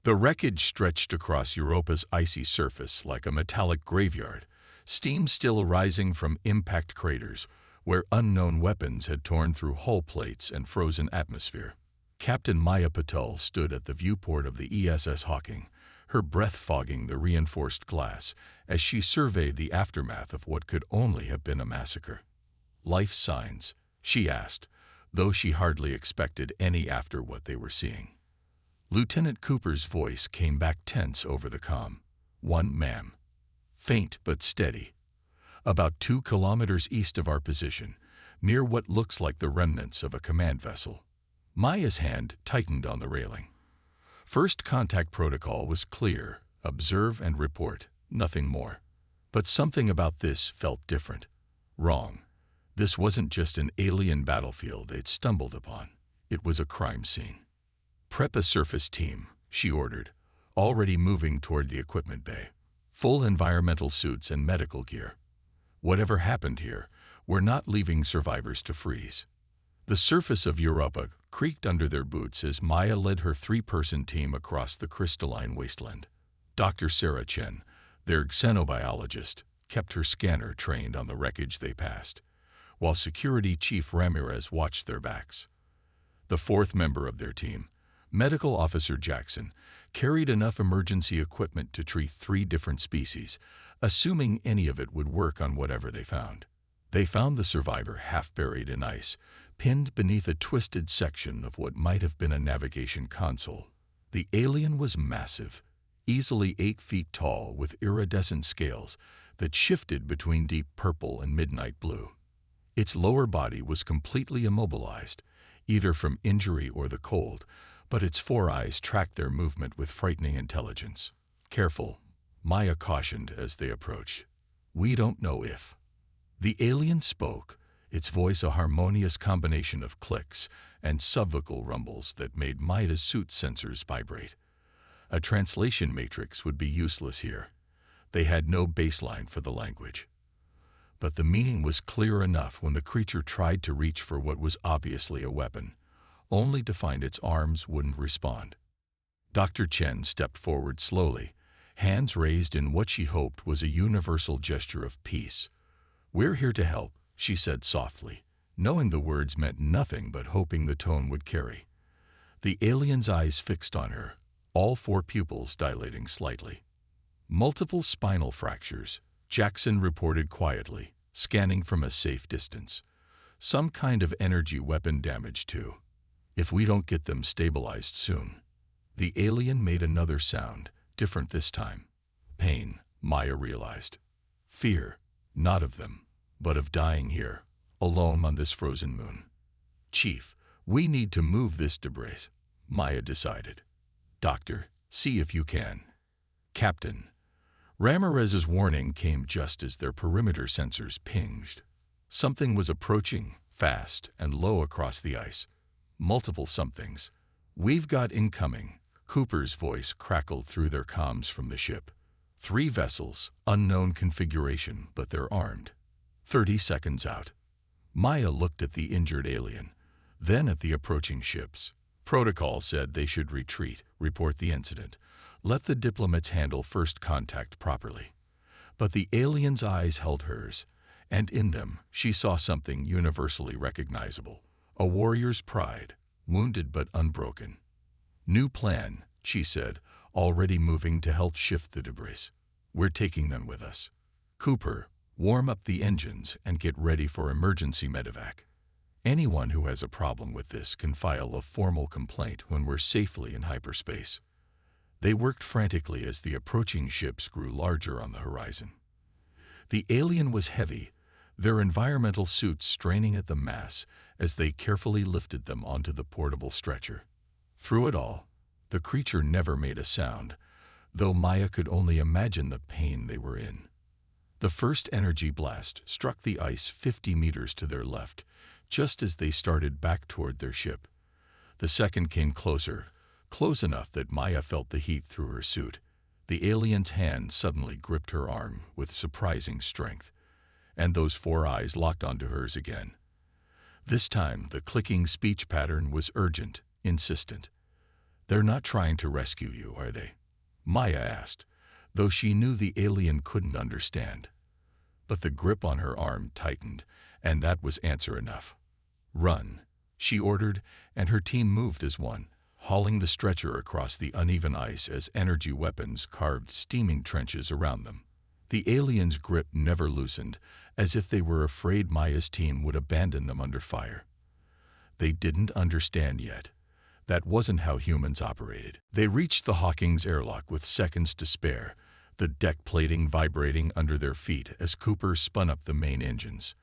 The wreckage stretched across Europa's icy surface like a metallic graveyard, steam still rising from impact craters where unknown weapons had torn through hull plates and frozen atmosphere. Captain Maya Patel stood at the viewport of the ESS Hawking, her breath fogging the reinforced glass as she surveyed the aftermath of what could only have been a massacre. "Life signs?" she asked, though she hardly expected any after what they were seeing. Lieutenant Cooper's voice came back tense over the comm. "One, ma'am. Faint but steady. About 2 kilometers east of our position, near what looks like the remnants of a command vessel." Maya's hand tightened on the railing. First contact protocol was clear: observe and report, nothing more. But something about this felt different. Wrong. This wasn't just an alien battlefield they'd stumbled upon. It was a crime scene. "Prep a surface team," she ordered, already moving toward the equipment bay. "Full environmental suits and medical gear. Whatever happened here, we're not leaving survivors to freeze." The surface of Europa creaked under their boots as Maya led her 3-person team across the crystalline wasteland. Dr. Sarah Chen, their xenobiologist, kept her scanner trained on the wreckage they passed, while Security Chief Ramirez watched their backs. The 4th member of their team, Medical Officer Jackson, carried enough emergency equipment to treat 3 different species, assuming any of it would work on whatever they found. They found the survivor half buried in ice, pinned beneath a twisted section of what might have been a navigation console. The alien was massive, easily 8 feet tall, with iridescent scales that shifted between deep purple and midnight blue. Its lower body was completely immobilized, either from injury or the cold, but its 4 eyes tracked their movement with frightening intelligence. "Careful," Maya cautioned as they approached. "We don't know if." The alien spoke, its voice a harmonious combination of clicks and subvocal rumbles that made Maya's suit sensors vibrate. A translation matrix would be useless here. They had no baseline for the language. But the meaning was clear enough when the creature tried to reach for what was obviously a weapon, only to find its arms wouldn't respond. Dr. Chen stepped forward slowly, hands raised in what she hoped was a universal gesture of peace. "We're here to help," she said softly, knowing the words meant nothing but hoping the tone would carry. The alien's eyes fixed on her, all 4 pupils dilating slightly. "Multiple spinal fractures," Jackson reported quietly, scanning from a safe distance. "Some kind of energy weapon damage too. If we don't get them stabilized soon." The alien made another sound, different this time. Pain, Maya realized. Fear, not of them, but of dying here, alone on this frozen moon. "Chief, we need to move this debris," Maya decided. "Doctor, see if you can." "Captain." Ramirez's warning came just as their perimeter sensors pinged. Something was approaching, fast and low across the ice. Multiple somethings. "We've got incoming," Cooper's voice crackled through their comms from the ship. 3 vessels, unknown configuration, but they're armed. 30 seconds out. Maya looked at the injured alien, then at the approaching ships. Protocol said they should retreat, report the incident. Let the diplomats handle first contact properly. But the alien's eyes held hers, and in them she saw something universally recognizable. A warrior's pride, wounded but unbroken. "New plan," she said, already moving to help shift the debris. "We're taking them with us. Cooper, warm up the engines and get ready for emergency medevac. Anyone who has a problem with this can file a formal complaint when we're safely in hyperspace." They worked frantically as the approaching ships grew larger on the horizon. The alien was heavy, their environmental suits straining at the mass as they carefully lifted them onto the portable stretcher. Through it all, the creature never made a sound, though Maya could only imagine the pain they were in. The first energy blast struck the ice 50 meters to their left, just as they started back toward their ship. The second came closer, close enough that Maya felt the heat through her suit. The alien's hand suddenly gripped her arm with surprising strength, and those 4 eyes locked onto hers again. This time, the clicking speech pattern was urgent, insistent. They're not trying to rescue you, are they? Maya asked, though she knew the alien couldn't understand. But the grip on her arm tightened, and that was answer enough. Run, she ordered, and her team moved as one, hauling the stretcher across the uneven ice as energy weapons carved steaming trenches around them. The aliens' grip never loosened, as if they were afraid Maya's team would abandon them under fire. They didn't understand yet. That wasn't how humans operated. They reached the Hawking's airlock with seconds to spare, the deck plating vibrating under their feet as Cooper spun up the main engines.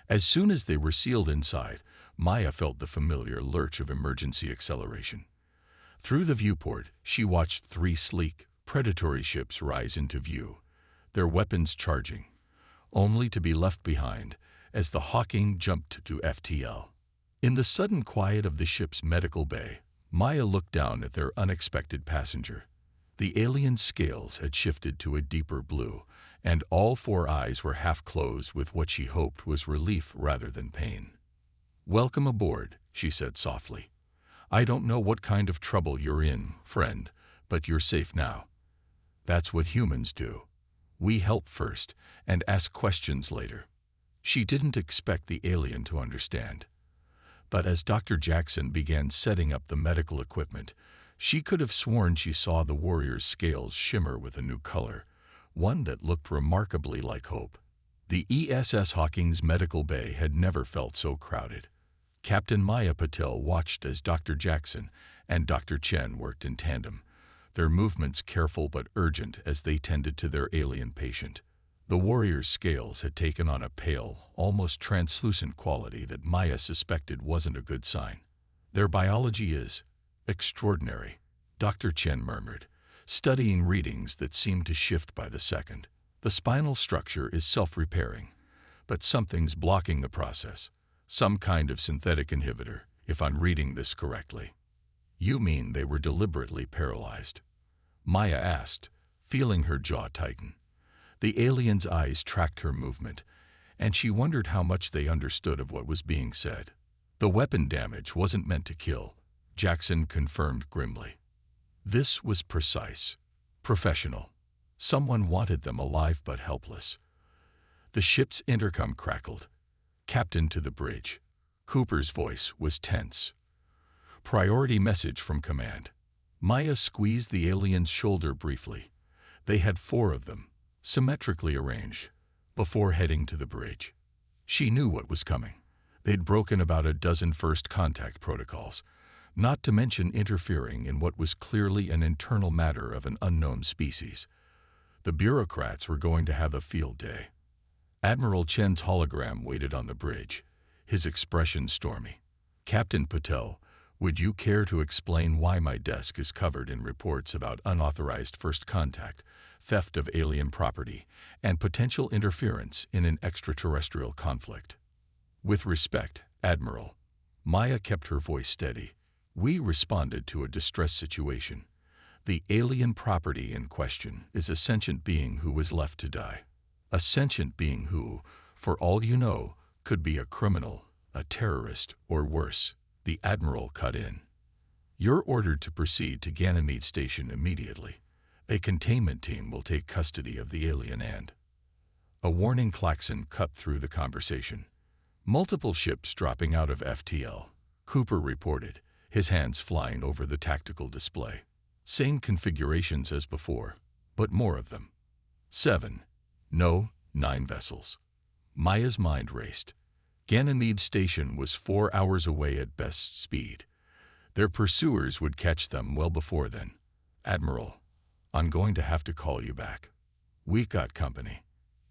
As soon as they were sealed inside, Maya felt the familiar lurch of emergency acceleration. Through the viewport, she watched 3 sleek, predatory ships rise into view, their weapons charging, only to be left behind as the Hawking jumped to FTL. In the sudden quiet of the ship's medical bay, Maya looked down at their unexpected passenger. The alien's scales had shifted to a deeper blue, and all 4 eyes were half closed with what she hoped was relief rather than pain. "Welcome aboard," she said softly. "I don't know what kind of trouble you're in, friend, but you're safe now. That's what humans do. We help first and ask questions later." She didn't expect the alien to understand. But as Dr. Jackson began setting up the medical equipment, she could have sworn she saw the warrior's scales shimmer with a new color, one that looked remarkably like hope. The ESS Hawking's medical bay had never felt so crowded. Captain Maya Patel watched as Dr. Jackson and Dr. Chen worked in tandem, their movements careful but urgent as they tended to their alien patient. The warrior's scales had taken on a pale, almost translucent quality that Maya suspected wasn't a good sign. "Their biology is extraordinary," Dr. Chen murmured, studying readings that seemed to shift by the second. "The spinal structure is self-repairing, but something's blocking the process. Some kind of synthetic inhibitor, if I'm reading this correctly." "You mean they were deliberately paralyzed?" Maya asked, feeling her jaw tighten. The alien's eyes tracked her movement, and she wondered how much they understood of what was being said. "The weapon damage wasn't meant to kill," Jackson confirmed grimly. "This was precise, professional. Someone wanted them alive but helpless." The ship's intercom crackled. "Captain to the bridge." Cooper's voice was tense. "Priority message from command." Maya squeezed the alien's shoulder briefly. They had 4 of them, symmetrically arranged, before heading to the bridge. She knew what was coming. They'd broken about a dozen first contact protocols, not to mention interfering in what was clearly an internal matter of an unknown species. The bureaucrats were going to have a field day. Admiral Chen's hologram waited on the bridge, his expression stormy. "Captain Patel, would you care to explain why my desk is covered in reports about unauthorized first contact, theft of alien property, and potential interference in an extraterrestrial conflict?" "With respect, Admiral." Maya kept her voice steady. "We responded to a distress situation. The alien property in question is a sentient being who was left to die. A sentient being who, for all you know, could be a criminal, a terrorist, or worse." The Admiral cut in. "You're ordered to proceed to Ganymede Station immediately. A containment team will take custody of the alien and—" A warning klaxon cut through the conversation. "Multiple ships dropping out of FTL," Cooper reported, his hands flying over the tactical display. "Same configurations as before, but more of them. 7. No, 9 vessels." Maya's mind raced. Ganymede Station was 4 hours away at best speed. Their pursuers would catch them well before then. "Admiral, I'm going to have to call you back. We got company."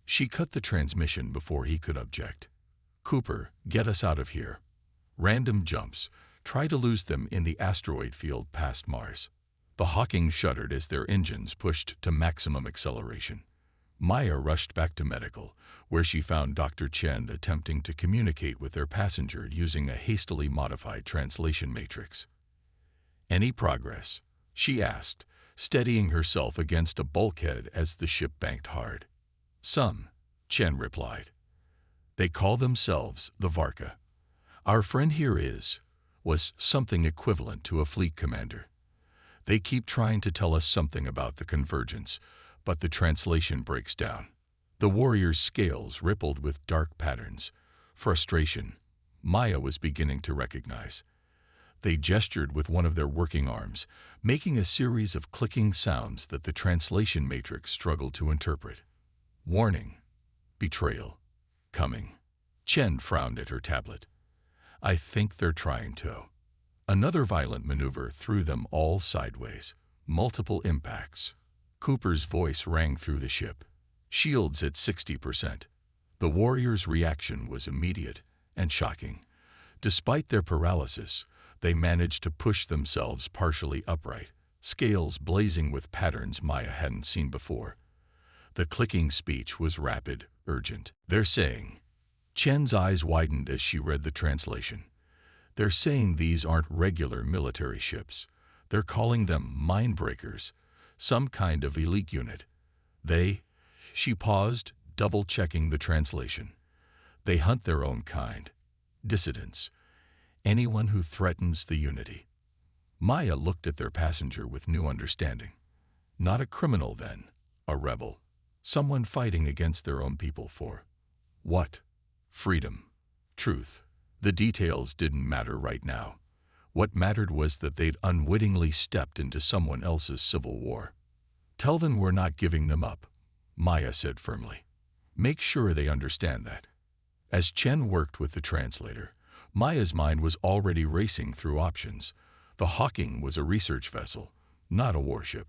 She cut the transmission before he could object. "Cooper, get us out of here. Random jumps. Try to lose them in the asteroid field past Mars." The Hawking shuddered as their engines pushed to maximum acceleration. Maya rushed back to medical, where she found Dr. Chen attempting to communicate with their passenger using a hastily modified translation matrix. "Any progress?" she asked, steadying herself against a bulkhead as the ship banked hard. "Some," Chen replied. "They call themselves the Varka. Our friend here was something equivalent to a fleet commander. They keep trying to tell us something about the convergence, but the translation breaks down. The warrior's scales rippled with dark patterns. Frustration, Maya was beginning to recognize. They gestured with one of their working arms, making a series of clicking sounds that the translation matrix struggled to interpret. Warning. Betrayal. Coming. Chen frowned at her tablet. I think they're trying to. Another violent maneuver threw them all sideways. Multiple impacts. Cooper's voice rang through the ship. Shields at 60%. The warriors' reaction was immediate and shocking. Despite their paralysis, they managed to push themselves partially upright, scales blazing with patterns Maya hadn't seen before. The clicking speech was rapid, urgent. They're saying. Chen's eyes widened as she read the translation. They're saying these aren't regular military ships. They're calling them mindbreakers, some kind of elite unit. She paused, double-checking the translation. They hunt their own kind. Dissidents. Anyone who threatens the unity. Maya looked at their passenger with new understanding. Not a criminal then, a rebel. Someone fighting against their own people for what? Freedom. Truth. The details didn't matter right now. What mattered was that they'd unwittingly stepped into someone else's civil war. Tell them we're not giving them up, Maya said firmly. Make sure they understand that. As Chen worked with the translator, Maya's mind was already racing through options. The Hawking was a research vessel, not a warship.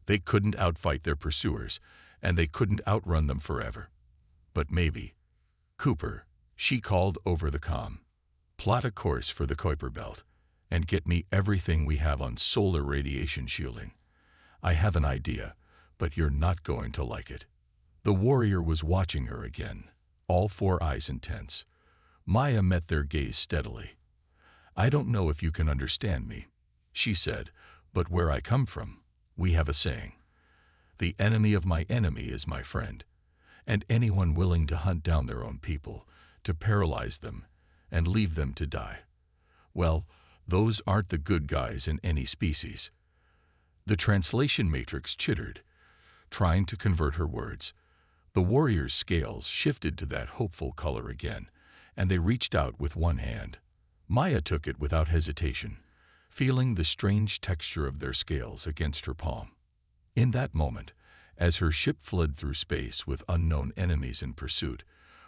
They couldn't outfight their pursuers, and they couldn't outrun them forever. But maybe. Cooper, she called over the comm. Plot a course for the Kuiper Belt, and get me everything we have on solar radiation shielding. I have an idea, but you're not going to like it. The warrior was watching her again, all four eyes intense. Maya met their gaze steadily. I don't know if you can understand me, she said, but where I come from, we have a saying. The enemy of my enemy is my friend, and anyone willing to hunt down their own people, to paralyze them, and leave them to die. Well, those aren't the good guys in any species. The translation matrix chittered, trying to convert her words. The warrior's scales shifted to that hopeful color again, and they reached out with one hand. Maya took it without hesitation, feeling the strange texture of their scales against her palm. In that moment, as her ship fled through space with unknown enemies in pursuit,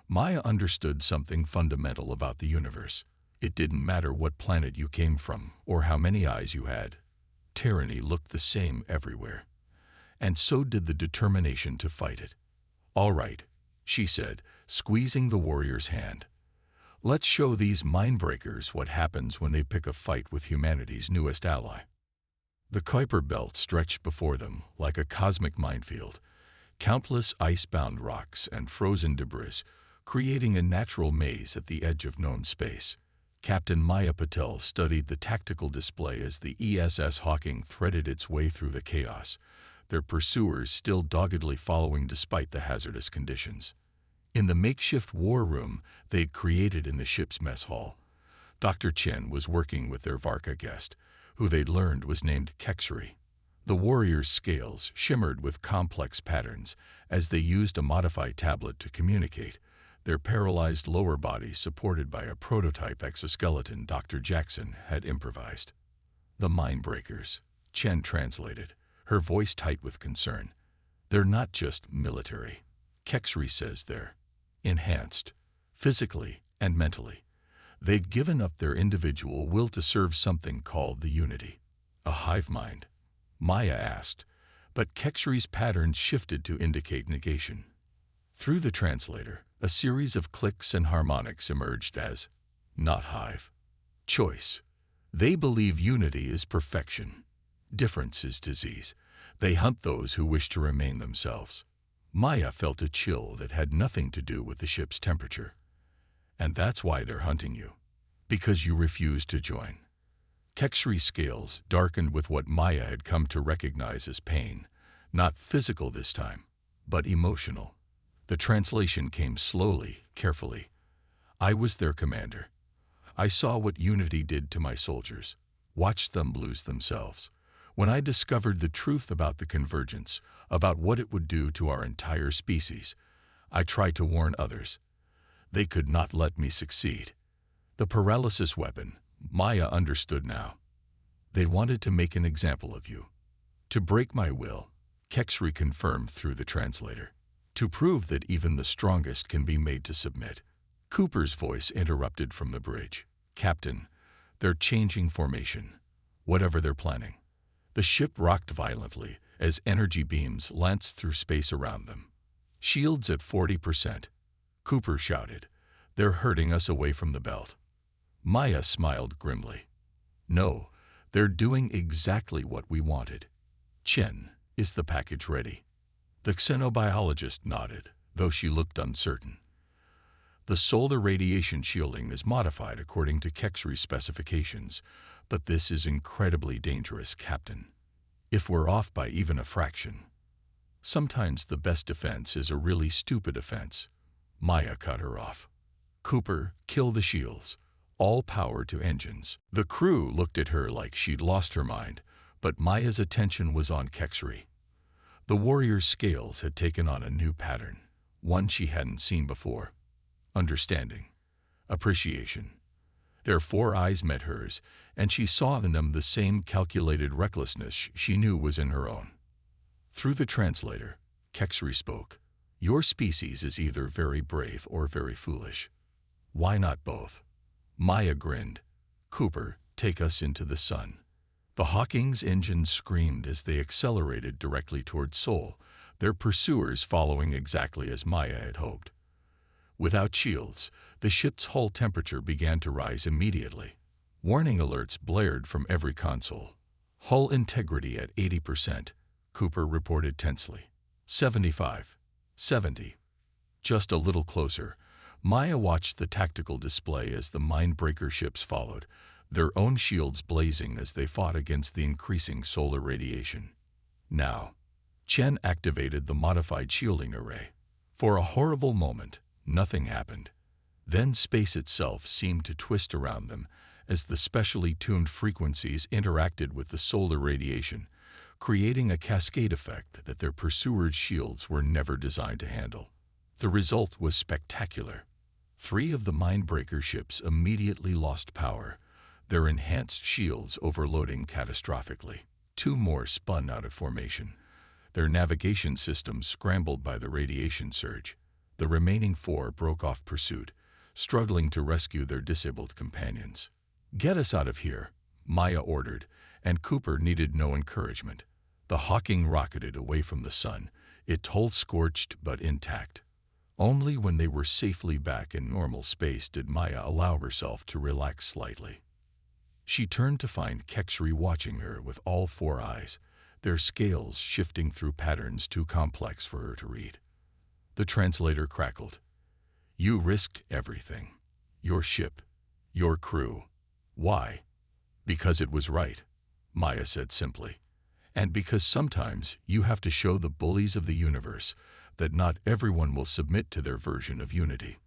Maya understood something fundamental about the universe. It didn't matter what planet you came from or how many eyes you had. Tyranny looked the same everywhere. And so did the determination to fight it. All right, she said, squeezing the warrior's hand. Let's show these mindbreakers what happens when they pick a fight with humanity's newest ally. The Kuiper Belt stretched before them like a cosmic minefield, countless ice-bound rocks and frozen debris, creating a natural maze at the edge of known space. Captain Maya Patel studied the tactical display as the ESS Hawking threaded its way through the chaos, their pursuers still doggedly following despite the hazardous conditions. In the makeshift war room they'd created in the ship's mess hall, Dr. Chen was working with their Varka guest, who they'd learned was named Kexri. The warrior's scales shimmered with complex patterns as they used a modified tablet to communicate, their paralyzed lower body supported by a prototype exoskeleton Dr. Jackson had improvised. The mindbreakers, Chen translated, her voice tight with concern. They're not just military. Kexri says they're enhanced, physically and mentally. They'd given up their individual will to serve something called the Unity. A hive mind? Maya asked, but Kexri's pattern shifted to indicate negation. Through the translator, a series of clicks and harmonics emerged as not hive. Choice. They believe unity is perfection. Difference is disease. They hunt those who wish to remain themselves. Maya felt a chill that had nothing to do with the ship's temperature. And that's why they're hunting you. Because you refused to join. Kexri's scales darkened with what Maya had come to recognize as pain, not physical this time, but emotional. The translation came slowly, carefully. I was their commander. I saw what unity did to my soldiers, watched them lose themselves. When I discovered the truth about the convergence, about what it would do to our entire species, I tried to warn others. They could not let me succeed. The paralysis weapon, Maya understood now. They wanted to make an example of you. To break my will, Kexri confirmed through the translator. To prove that even the strongest can be made to submit. Cooper's voice interrupted from the bridge. Captain, they're changing formation. Whatever they're planning. The ship rocked violently as energy beams lanced through space around them. Shields at 40%. Cooper shouted. They're herding us away from the belt. Maya smiled grimly. No, they're doing exactly what we wanted. Chen, is the package ready? The xenobiologist nodded, though she looked uncertain. The solar radiation shielding is modified according to Kexri's specifications, but this is incredibly dangerous, Captain. If we're off by even a fraction. Sometimes the best defense is a really stupid offense. Maya cut her off. Cooper, kill the shields. All power to engines. The crew looked at her like she'd lost her mind, but Maya's attention was on Kexri. The warrior's scales had taken on a new pattern, one she hadn't seen before. Understanding. Appreciation. Their 4 eyes met hers, and she saw in them the same calculated recklessness she knew was in her own. Through the translator, Kexri spoke. Your species is either very brave or very foolish. Why not both? Maya grinned. Cooper, take us into the sun. The Hawking's engines screamed as they accelerated directly toward Sol, their pursuers following exactly as Maya had hoped. Without shields, the ship's hull temperature began to rise immediately. Warning alerts blared from every console. Hull integrity at 80%, Cooper reported tensely. 75. 70. Just a little closer, Maya watched the tactical display as the mindbreaker ships followed, their own shields blazing as they fought against the increasing solar radiation. Now, Chen activated the modified shielding array. For a horrible moment, nothing happened. Then space itself seemed to twist around them as the specially tuned frequencies interacted with the solar radiation, creating a cascade effect that their pursuers' shields were never designed to handle. The result was spectacular. 3 of the mindbreaker ships immediately lost power, their enhanced shields overloading catastrophically. 2 more spun out of formation, their navigation systems scrambled by the radiation surge. The remaining 4 broke off pursuit, struggling to rescue their disabled companions. Get us out of here, Maya ordered, and Cooper needed no encouragement. The Hawking rocketed away from the sun, its hull scorched but intact. Only when they were safely back in normal space did Maya allow herself to relax slightly. She turned to find Kexri watching her with all 4 eyes, their scales shifting through patterns too complex for her to read. The translator crackled. You risked everything. Your ship, your crew. Why? Because it was right, Maya said simply. And because sometimes you have to show the bullies of the universe that not everyone will submit to their version of unity.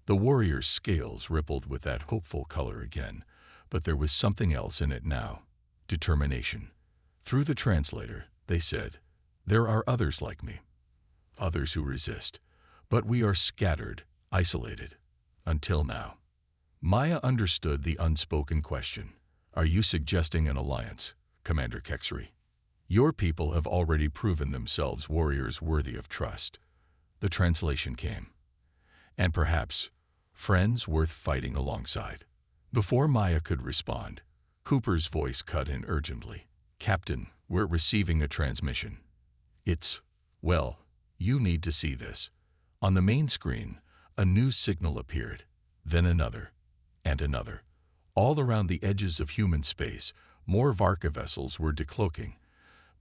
The warrior's scales rippled with that hopeful color again, but there was something else in it now. Determination. Through the translator, they said, there are others like me. Others who resist. But we are scattered, isolated. Until now. Maya understood the unspoken question. Are you suggesting an alliance, Commander Kexri? Your people have already proven themselves warriors worthy of trust. The translation came. And perhaps, friends worth fighting alongside. Before Maya could respond, Cooper's voice cut in urgently. Captain, we're receiving a transmission. Well, you need to see this. On the main screen, a new signal appeared, then another, and another. All around the edges of human space, more Varka vessels were decloaking,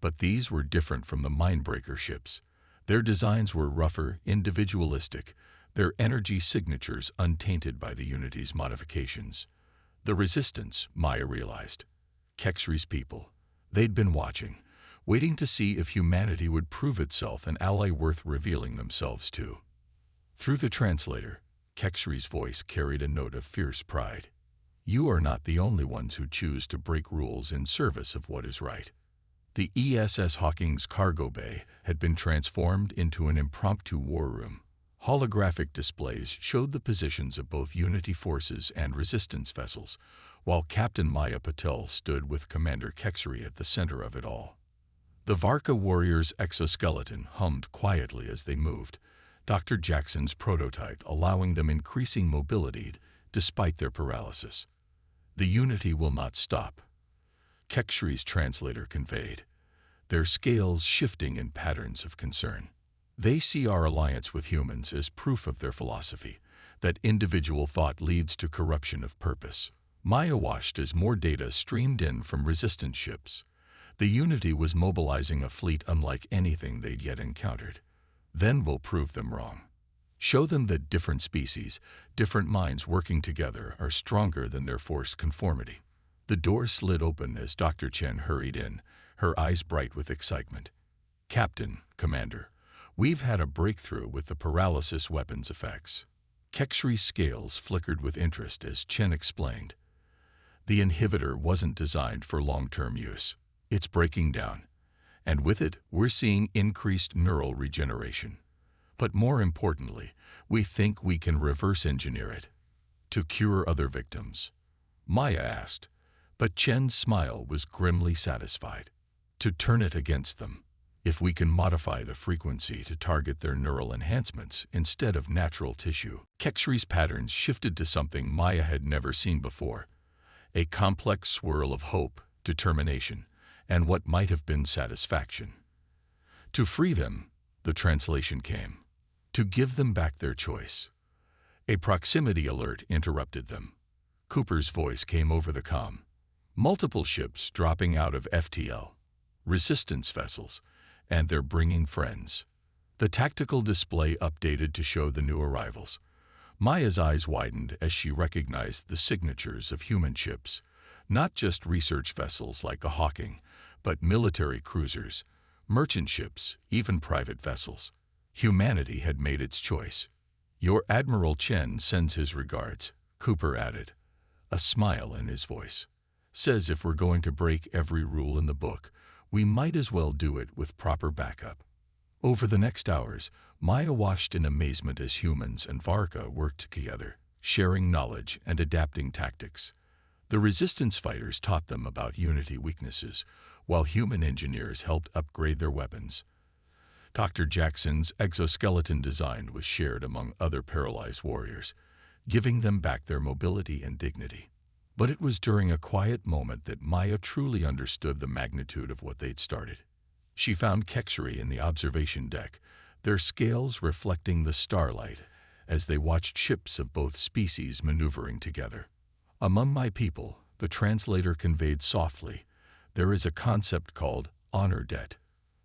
but these were different from the mindbreaker ships. Their designs were rougher, individualistic, their energy signatures untainted by the Unity's modifications. The resistance, Maya realized. Kexri's people. They'd been watching, waiting to see if humanity would prove itself an ally worth revealing themselves to. Through the translator, Kexri's voice carried a note of fierce pride. You are not the only ones who choose to break rules in service of what is right. The ESS Hawking's cargo bay had been transformed into an impromptu war room. Holographic displays showed the positions of both Unity forces and resistance vessels, while Captain Maya Patel stood with Commander Kexery at the center of it all. The Varka warrior's exoskeleton hummed quietly as they moved, Dr. Jackson's prototype allowing them increasing mobility despite their paralysis. The Unity will not stop, Kexery's translator conveyed, their scales shifting in patterns of concern. They see our alliance with humans as proof of their philosophy, that individual thought leads to corruption of purpose. Maya watched as more data streamed in from resistance ships. The Unity was mobilizing a fleet unlike anything they'd yet encountered. Then we'll prove them wrong. Show them that different species, different minds working together are stronger than their forced conformity. The door slid open as Dr. Chen hurried in, her eyes bright with excitement. Captain, Commander, we've had a breakthrough with the paralysis weapon's effects. Kexery's scales flickered with interest as Chen explained. The inhibitor wasn't designed for long-term use. It's breaking down, and with it, we're seeing increased neural regeneration. But more importantly, we think we can reverse engineer it. To cure other victims? Maya asked, but Chen's smile was grimly satisfied. To turn it against them. If we can modify the frequency to target their neural enhancements instead of natural tissue. Kexery's patterns shifted to something Maya had never seen before. A complex swirl of hope, determination, and what might have been satisfaction. To free them, the translation came. To give them back their choice. A proximity alert interrupted them. Cooper's voice came over the comm. Multiple ships dropping out of FTL. Resistance vessels. And they're bringing friends. The tactical display updated to show the new arrivals. Maya's eyes widened as she recognized the signatures of human ships, not just research vessels like the Hawking, but military cruisers, merchant ships, even private vessels. Humanity had made its choice. Your Admiral Chen sends his regards, Cooper added, a smile in his voice. Says if we're going to break every rule in the book, we might as well do it with proper backup. Over the next hours, Maya watched in amazement as humans and Varka worked together, sharing knowledge and adapting tactics. The resistance fighters taught them about Unity weaknesses, while human engineers helped upgrade their weapons. Dr. Jackson's exoskeleton design was shared among other paralyzed warriors, giving them back their mobility and dignity. But it was during a quiet moment that Maya truly understood the magnitude of what they'd started. She found Kexery in the observation deck, their scales reflecting the starlight as they watched ships of both species maneuvering together. Among my people, the translator conveyed softly, there is a concept called honor debt.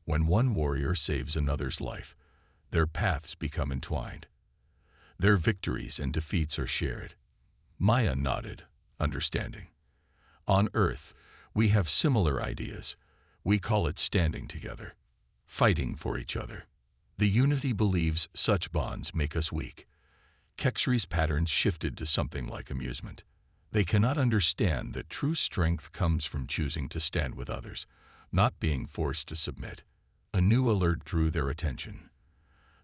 When one warrior saves another's life, their paths become entwined. Their victories and defeats are shared. Maya nodded, understanding. On Earth, we have similar ideas. We call it standing together, fighting for each other. The Unity believes such bonds make us weak. Kexery's patterns shifted to something like amusement. They cannot understand that true strength comes from choosing to stand with others, not being forced to submit. A new alert drew their attention.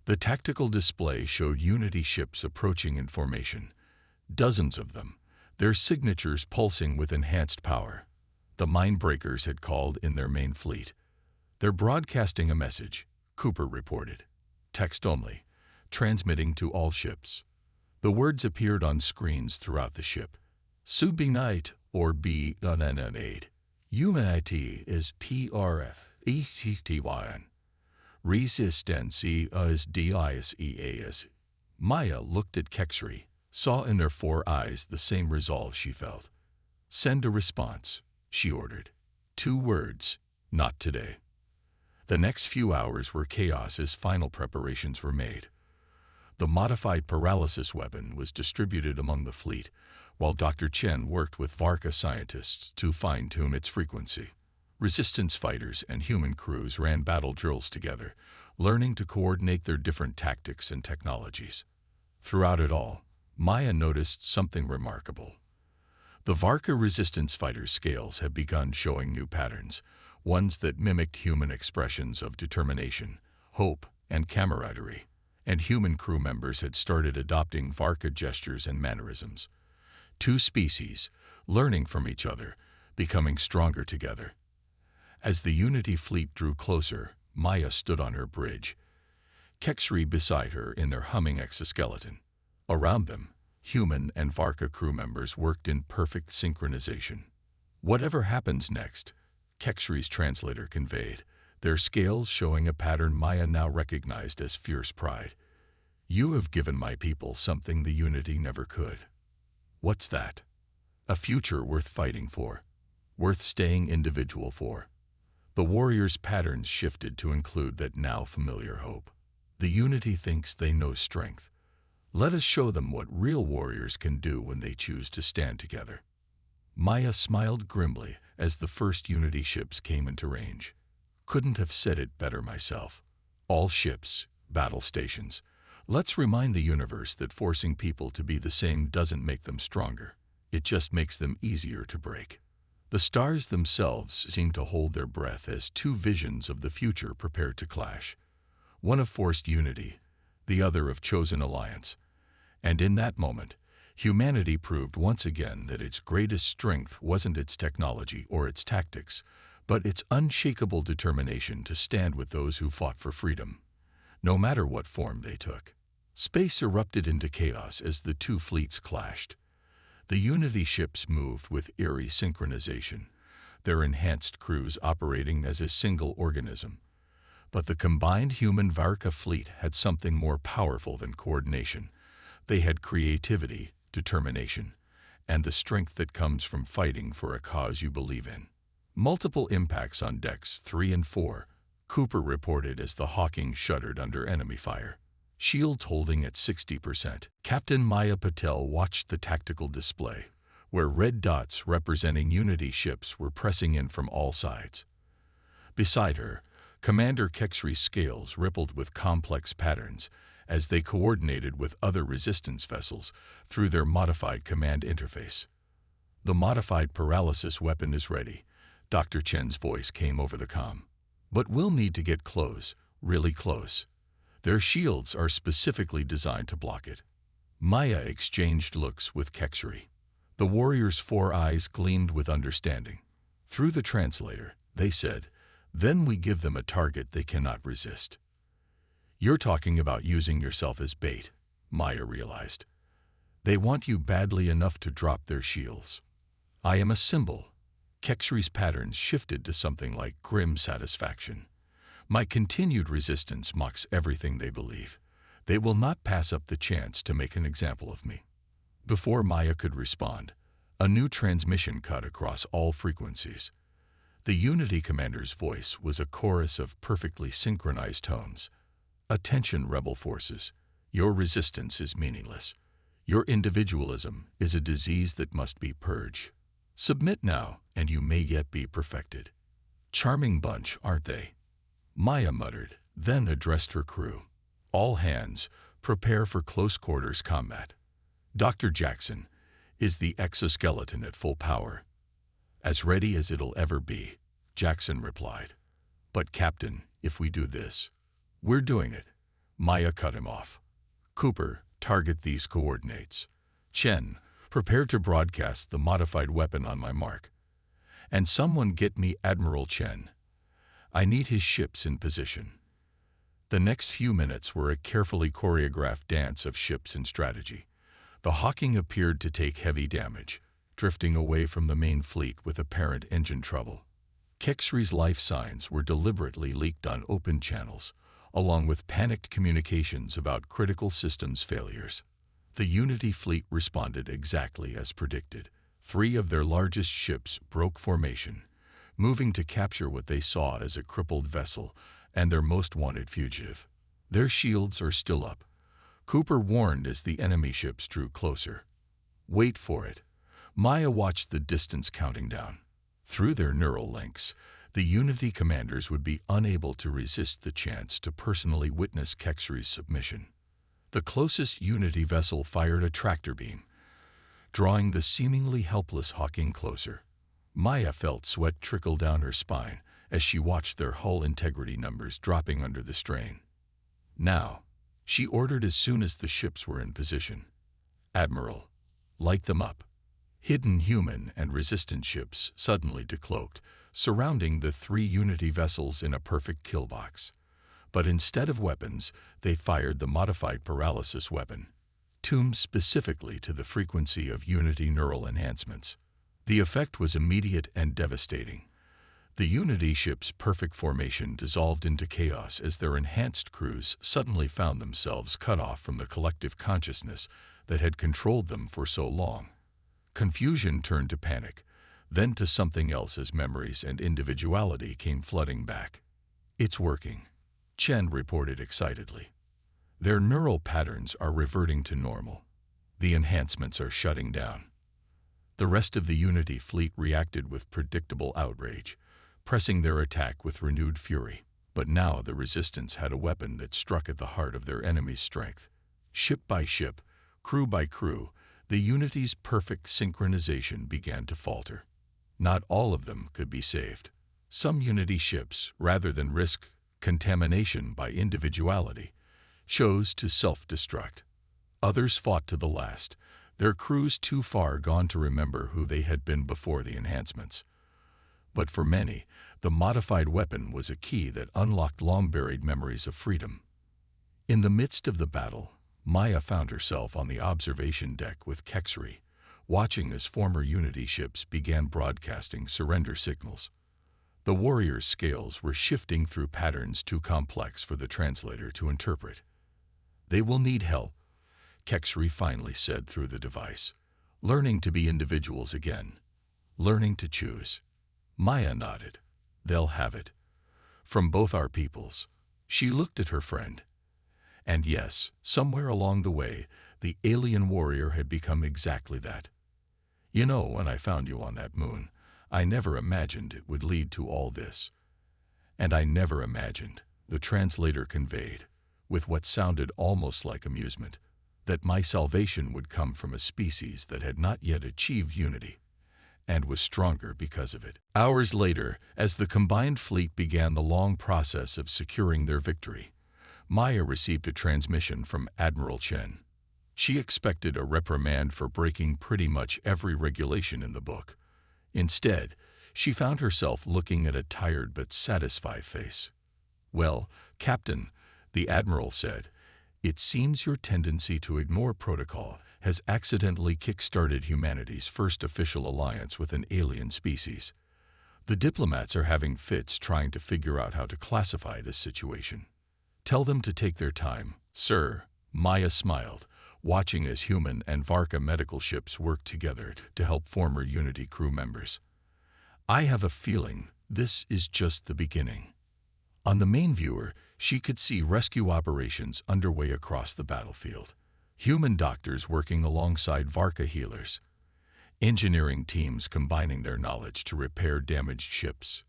The tactical display showed Unity ships approaching in formation, dozens of them, their signatures pulsing with enhanced power. The Mindbreakers had called in their main fleet. They're broadcasting a message, Cooper reported. Text only, transmitting to all ships. The words appeared on screens throughout the ship. Subunite or be unanate. Humanity is PRF-ETTYN. Resistance is DISEAS. Maya looked at Kexery, saw in their 4 eyes the same resolve she felt. Send a response, she ordered. 2 words, not today. The next few hours were chaos as final preparations were made. The modified paralysis weapon was distributed among the fleet, while Dr. Chen worked with Varka scientists to fine-tune its frequency. Resistance fighters and human crews ran battle drills together, learning to coordinate their different tactics and technologies. Throughout it all, Maya noticed something remarkable. The Varka resistance fighters' scales had begun showing new patterns, ones that mimicked human expressions of determination, hope, and camaraderie, and human crew members had started adopting Varka gestures and mannerisms. Two species, learning from each other, becoming stronger together. As the Unity fleet drew closer, Maya stood on her bridge, Kexri beside her in their humming exoskeleton. Around them, human and Varka crew members worked in perfect synchronization. Whatever happens next, Kexri's translator conveyed, their scales showing a pattern Maya now recognized as fierce pride. You have given my people something the Unity never could. What's that? A future worth fighting for, worth staying individual for. The warriors' patterns shifted to include that now familiar hope. The Unity thinks they know strength. Let us show them what real warriors can do when they choose to stand together. Maya smiled grimly as the first Unity ships came into range. Couldn't have said it better myself. All ships, battle stations. Let's remind the universe that forcing people to be the same doesn't make them stronger. It just makes them easier to break. The stars themselves seemed to hold their breath as two visions of the future prepared to clash. One of forced unity, the other of chosen alliance. And in that moment, humanity proved once again that its greatest strength wasn't its technology or its tactics, but its unshakable determination to stand with those who fought for freedom, no matter what form they took. Space erupted into chaos as the two fleets clashed. The Unity ships moved with eerie synchronization, their enhanced crews operating as a single organism. But the combined human-Varka fleet had something more powerful than coordination. They had creativity, determination, and the strength that comes from fighting for a cause you believe in. Multiple impacts on decks 3 and 4, Cooper reported as the Hawking shuddered under enemy fire. Shields holding at 60%. Captain Maya Patel watched the tactical display, where red dots representing Unity ships were pressing in from all sides. Beside her, Commander Kexri's scales rippled with complex patterns as they coordinated with other resistance vessels through their modified command interface. The modified paralysis weapon is ready, Dr. Chen's voice came over the comm. But we'll need to get close, really close. Their shields are specifically designed to block it. Maya exchanged looks with Kexri. The warrior's 4 eyes gleamed with understanding. Through the translator, they said, then we give them a target they cannot resist. You're talking about using yourself as bait, Maya realized. They want you badly enough to drop their shields. I am a symbol. Kexri's patterns shifted to something like grim satisfaction. My continued resistance mocks everything they believe. They will not pass up the chance to make an example of me. Before Maya could respond, a new transmission cut across all frequencies. The Unity commander's voice was a chorus of perfectly synchronized tones. Attention, rebel forces. Your resistance is meaningless. Your individualism is a disease that must be purged. Submit now, and you may yet be perfected. Charming bunch, aren't they? Maya muttered, then addressed her crew. All hands, prepare for close quarters combat. Dr. Jackson, is the exoskeleton at full power? As ready as it'll ever be, Jackson replied. But Captain, if we do this, we're doing it. Maya cut him off. Cooper, target these coordinates. Chen, prepare to broadcast the modified weapon on my mark. And someone get me Admiral Chen. I need his ships in position. The next few minutes were a carefully choreographed dance of ships and strategy. The Hawking appeared to take heavy damage, drifting away from the main fleet with apparent engine trouble. Kexri's life signs were deliberately leaked on open channels, along with panicked communications about critical systems failures. The Unity fleet responded exactly as predicted. 3 of their largest ships broke formation, moving to capture what they saw as a crippled vessel and their most wanted fugitive. Their shields are still up, Cooper warned as the enemy ships drew closer. Wait for it. Maya watched the distance counting down. Through their neural links, the Unity commanders would be unable to resist the chance to personally witness Kexri's submission. The closest Unity vessel fired a tractor beam, drawing the seemingly helpless Hawking closer. Maya felt sweat trickle down her spine as she watched their hull integrity numbers dropping under the strain. Now, she ordered as soon as the ships were in position. "Admiral, light them up." Hidden human and resistant ships suddenly decloaked, surrounding the 3 Unity vessels in a perfect kill box. But instead of weapons, they fired the modified paralysis weapon, tuned specifically to the frequency of Unity neural enhancements. The effect was immediate and devastating. The Unity ship's perfect formation dissolved into chaos as their enhanced crews suddenly found themselves cut off from the collective consciousness that had controlled them for so long. Confusion turned to panic, then to something else as memories and individuality came flooding back. "It's working," Chen reported excitedly. "Their neural patterns are reverting to normal. The enhancements are shutting down." The rest of the Unity fleet reacted with predictable outrage, pressing their attack with renewed fury. But now the resistance had a weapon that struck at the heart of their enemy's strength. Ship by ship, crew by crew, the Unity's perfect synchronization began to falter. Not all of them could be saved. Some Unity ships, rather than risk contamination by individuality, chose to self-destruct. Others fought to the last, their crews too far gone to remember who they had been before the enhancements. But for many, the modified weapon was a key that unlocked long-buried memories of freedom. In the midst of the battle, Maya found herself on the observation deck with Kexri, watching as former Unity ships began broadcasting surrender signals. The warrior's scales were shifting through patterns too complex for the translator to interpret. "They will need help," Kexri finally said through the device. "Learning to be individuals again. Learning to choose." Maya nodded. "They'll have it. From both our peoples." She looked at her friend. And yes, somewhere along the way, the alien warrior had become exactly that. "You know, when I found you on that moon, I never imagined it would lead to all this. And I never imagined," the translator conveyed, with what sounded almost like amusement, "that my salvation would come from a species that had not yet achieved unity, and was stronger because of it." Hours later, as the combined fleet began the long process of securing their victory, Maya received a transmission from Admiral Chen. She expected a reprimand for breaking pretty much every regulation in the book. Instead, she found herself looking at a tired but satisfied face. "Well, Captain," the Admiral said, "it seems your tendency to ignore protocol has accidentally kick-started humanity's first official alliance with an alien species. The diplomats are having fits trying to figure out how to classify this situation. Tell them to take their time, sir." Maya smiled, watching as human and Varka medical ships worked together to help former Unity crew members. "I have a feeling this is just the beginning." On the main viewer, she could see rescue operations underway across the battlefield. Human doctors working alongside Varka healers. Engineering teams combining their knowledge to repair damaged ships.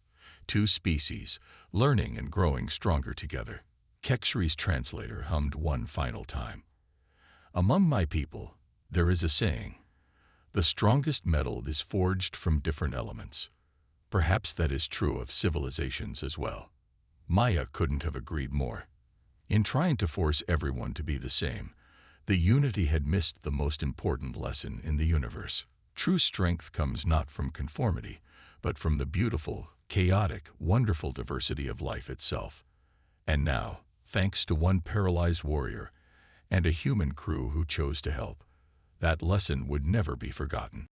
2 species, learning and growing stronger together. Kexri's translator hummed one final time. "Among my people, there is a saying. The strongest metal is forged from different elements. Perhaps that is true of civilizations as well." Maya couldn't have agreed more. In trying to force everyone to be the same, the Unity had missed the most important lesson in the universe. True strength comes not from conformity, but from the beautiful, chaotic, wonderful diversity of life itself. And now, thanks to one paralyzed warrior and a human crew who chose to help, that lesson would never be forgotten.